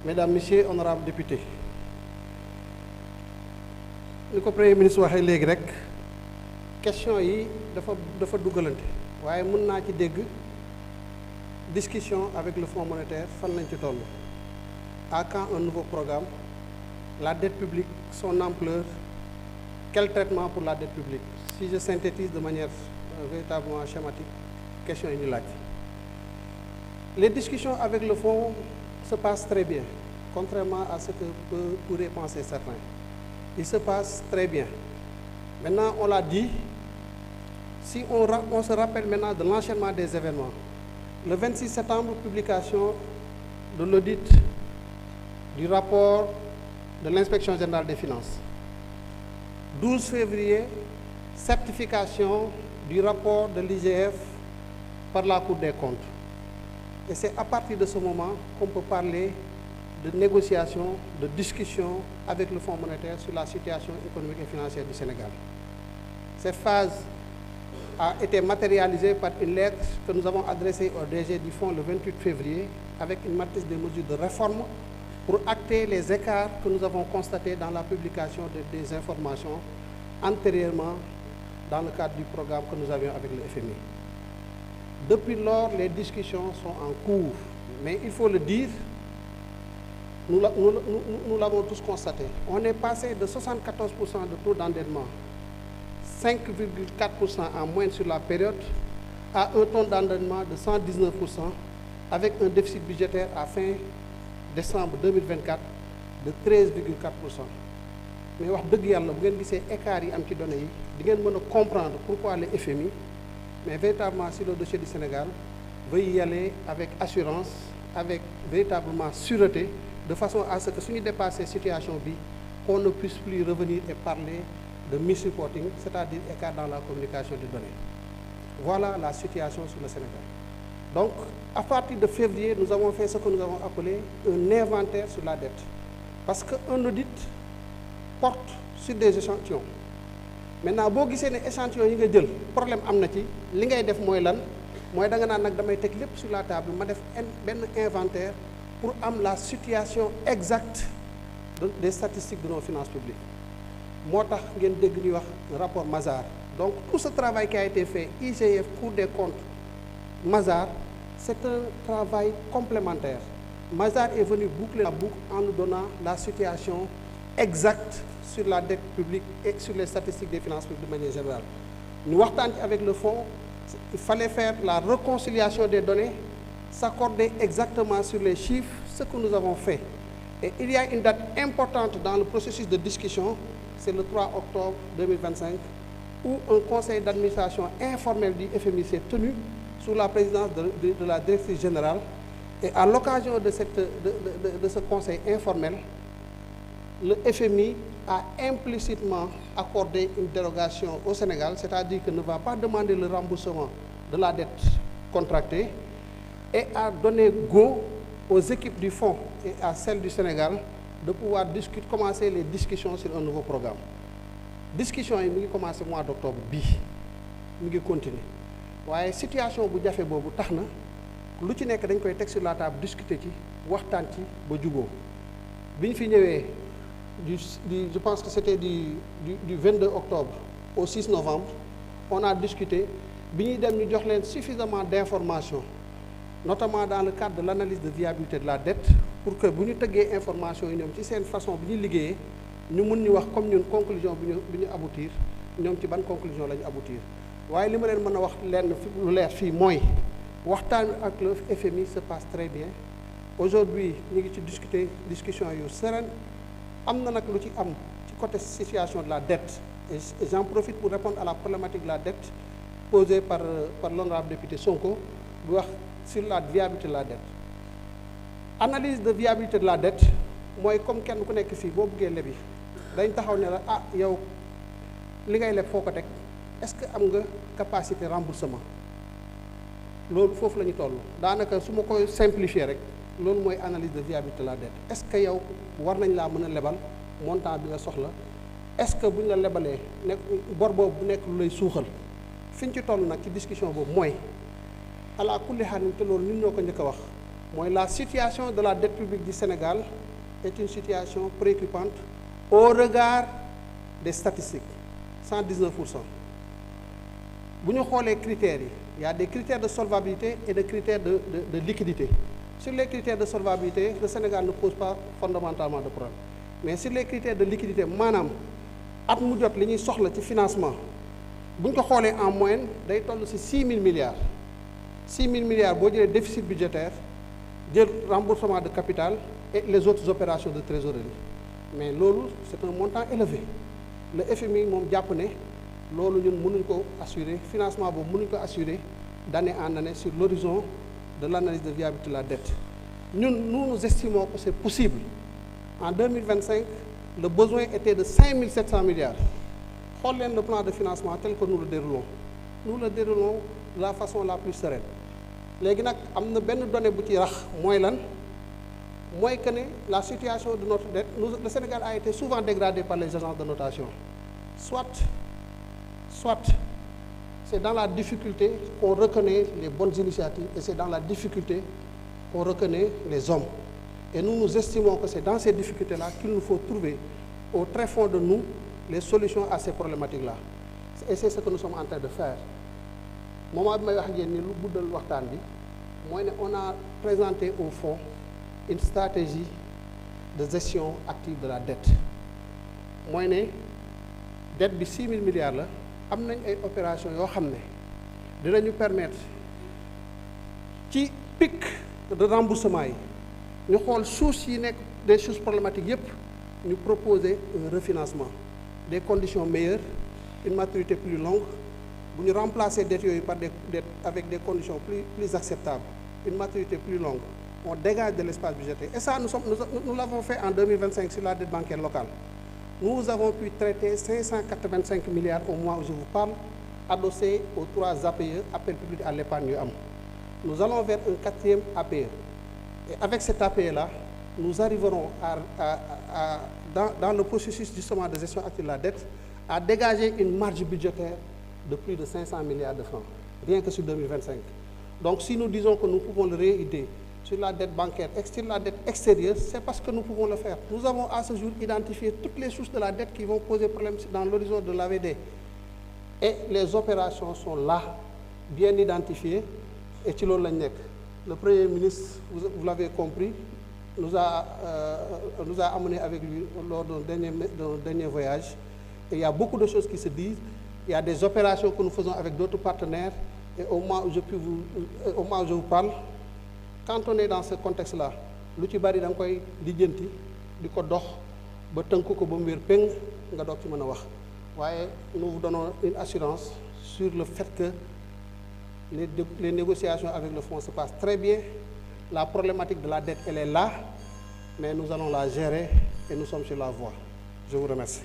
Mesdames, Messieurs, honorables députés, ni ko Premier ministre waxee léegi rek question yi dafa dugalante waaye mën naa ci dégg discussion avec le Fonds monétaire fan lañ ci toll à quand un nouveau programme, la dette publique, son ampleur, quel traitement pour la dette publique. Si je synthétise de manière véritablement schématique question yi ñu laaj. Les discussions avec le Fonds se passent très bien, contrairement à ce que pourraient penser certains. Il se passe très bien. Maintenant, on l'a dit, si on se rappelle maintenant de l'enchaînement des événements, le 26 septembre, publication de l'audit du rapport de l'Inspection générale des finances. 12 février, certification du rapport de l'IGF par la Cour des comptes. Et c'est à partir de ce moment qu'on peut parler de négociations, de discussions avec le Fonds monétaire sur la situation économique et financière du Sénégal. Cette phase a été matérialisée par une lettre que nous avons adressée au DG du Fonds le 28 février avec une matrice des mesures de réforme pour acter les écarts que nous avons constatés dans la publication des informations antérieurement dans le cadre du programme que nous avions avec le FMI. Depuis lors, les discussions sont en cours, mais il faut le dire, nous l'avons tous constaté. On est passé de 74% de taux d'endettement, 5,4% en moyenne sur la période, à un taux d'endettement de 119%, avec un déficit budgétaire à fin décembre 2024 de 13,4%. Mais wax dëgg yàlla bu ngeen gisee écart yi am ci données yi di ngeen mën a comprendre pourquoi le FMI, mais véritablement sur le dossier du Sénégal, veut y aller avec assurance, avec véritablement sûreté, de façon à ce que si nous dépassons cette situation, qu'on ne puisse plus revenir et parler de misreporting, c'est-à-dire écart dans la communication des données. Voilà la situation sur le Sénégal. Donc, à partir de février, nous avons fait ce que nous avons appelé un inventaire sur la dette. Parce qu'un audit porte sur des échantillons. Maintenant, boo gisee ne échantillon yi nga jël problème am na ci li ngay def mooy lan mooy da nga naan nag damay teg lépp sur la table ma def benn inventaire pour am la situation exacte des statistiques de nos finances publiques. moo tax ngeen dégg ñuy wax rapport Mazars. Donc tout ce travail qui a été fait, IGF, Cour des comptes, Mazars, c'est un travail complémentaire. Mazars est venu boucler la boucle en nous donnant la situation exacte sur la dette publique et sur les statistiques des finances publiques de manière générale. Nous waxtaan avec le fonds, il fallait faire la réconciliation des données, s'accorder exactement sur les chiffres, ce que nous avons fait. Et il y a une date importante dans le processus de discussion, c'est le 3 octobre 2025, où un conseil d'administration informel du FMI s'est tenu sous la présidence de la directrice générale. Et à l'occasion de ce conseil informel, le FMI a implicitement accordé une dérogation au Sénégal, c'est-à-dire qu'il ne va pas demander le remboursement de la dette contractée, et a donné go aux équipes du fonds et à celles du Sénégal de pouvoir commencer les discussions sur un nouveau programme. Discussion yi mi ngi commencé mois d'octobre bii mi ngi continuer waaye situation bu jafe boobu tax na lu ci nekk dañ koy teg sur la table discuter ci waxtaan ci ba juboo bi ñu fi ñëwee je pense que c'était du 22 octobre au 6 novembre on a discuté bi ñuy dem ñu jox leen suffisamment d'informations notamment dans le cadre de l'analyse de viabilité de la dette pour que bu ñu tëggee information yi ñoom ci seen façon bi ñuy liggéeyee ñu mun ñu wax comme ñun conclusion bi ñu aboutir ñoom ci ban conclusion la ñu aboutir waaye li ma leen mën a wax lenn lu leer fii mooy waxtaan ak le FMI se passe très bien. Aujourd'hui ñu ngi ci discussion yu sereine am na nag lu ci am ci côté situation de la dette et j'en profite pour répondre à la problématique de la dette posée par l'honorable député Sonko bu wax sur la viabilité de la dette. Analyse de viabilité de la dette mooy comme kenn ku nekk fii boo bëggee lebi dañ taxaw ne la ah yow li ngay leb foo ko teg est-ce que am nga capacité remboursement loolu foofu la ñu toll daanaka su ma koy simplifier rek loolu mooy analyse de viabilité de la dette est-ce que yow war nañ laa mën a lebal montant bi nga soxla est-ce que bu ñu la lebalee nekk bor boobu bu nekk lu lay suuxal fi ñu ci toll nag ci discussion boobu mooy ala kulli xaal te loolu ñun ñoo ko njëkk a wax mooy la situation de la dette publique du Sénégal est une situation préoccupante au regard des statistiques 119%. bu ñu xoolee critères yi il y a des critères de solvabilité et des critères de liquidité. Sur les critères de solvabilité, le Sénégal ne pose pas fondamentalement de problème. Mais sur les critères de liquidité, maanaam at mu jot li ñuy soxla ci financement bu ñu ko xoolee en moyenne day toll ci 6 000 milliards 6 000 milliards boo jëlee déficit budgétaire jël remboursement de capital et les autres opérations de trésorerie mais loolu c'est un montant élevé le FMI moom jàpp ne loolu ñun mënuñ ko assurer financement boobu mënuñ ko assurer d'année en année sur l'horizon de l'analyse de viabilité de la dette. Nous estimons que c'est possible. En 2025, le besoin était de 5 700 milliards. Regardez le plan de financement tel que nous le déroulons. Nous le déroulons de la façon la plus sereine. Maintenant, il y a une donnée qui est que la situation de notre dette, le Sénégal a été souvent dégradé par les agences de notation. Soit c'est dans la difficulté qu'on reconnaît les bonnes initiatives et c'est dans la difficulté qu'on reconnaît les hommes. Et nous estimons que c'est dans ces difficultés-là qu'il nous faut trouver au très fond de nous les solutions à ces problématiques-là. Et c'est ce que nous sommes en train de faire. On a présenté au fond une stratégie de gestion active de la dette. Moi, la dette de 6 000 milliards. Nous avons des opérations qui nous permettre, ci pic de remboursement, nous avons des choses problématiques, nous proposer un refinancement, des conditions meilleures, une maturité plus longue, nous remplacer des dettes avec des conditions plus acceptables, une maturité plus longue. On dégage de l'espace budgétaire. Et ça, nous l'avons fait en 2025 sur la dette bancaire locale. Nous avons pu traiter 585 milliards au mois où je vous parle, adossés aux 3 APE, appel public à l'épargne. Nous allons vers un 4e APE. Et avec cet APE-là, nous arriverons dans le processus justement de gestion active de la dette à dégager une marge budgétaire de plus de 500 milliards de francs, rien que sur 2025. Donc si nous disons que nous pouvons le réaider sur la dette bancaire, sur la dette extérieure, c'est parce que nous pouvons le faire. Nous avons à ce jour identifié toutes les sources de la dette qui vont poser problème dans l'horizon de l'AVD. Et les opérations sont là, bien identifiées, et ci loolu lañ nekk. Le Premier ministre, vous l'avez compris, nous a amené avec lui lors d'un dernier voyage. Et il y a beaucoup de choses qui se disent. Il y a des opérations que nous faisons avec d'autres partenaires. Et au moment où je vous parle, quand on est dans ce contexte-là, lu ci bari da nga koy lijjanti di ko dox ba tënk ko ba mu wér péng nga doog ci mën a wax waaye nous vous donnons une assurance sur le fait que les négociations avec le fonds se passent très bien. La problématique de la dette, elle est là, mais nous allons la gérer et nous sommes sur la voie. Je vous remercie.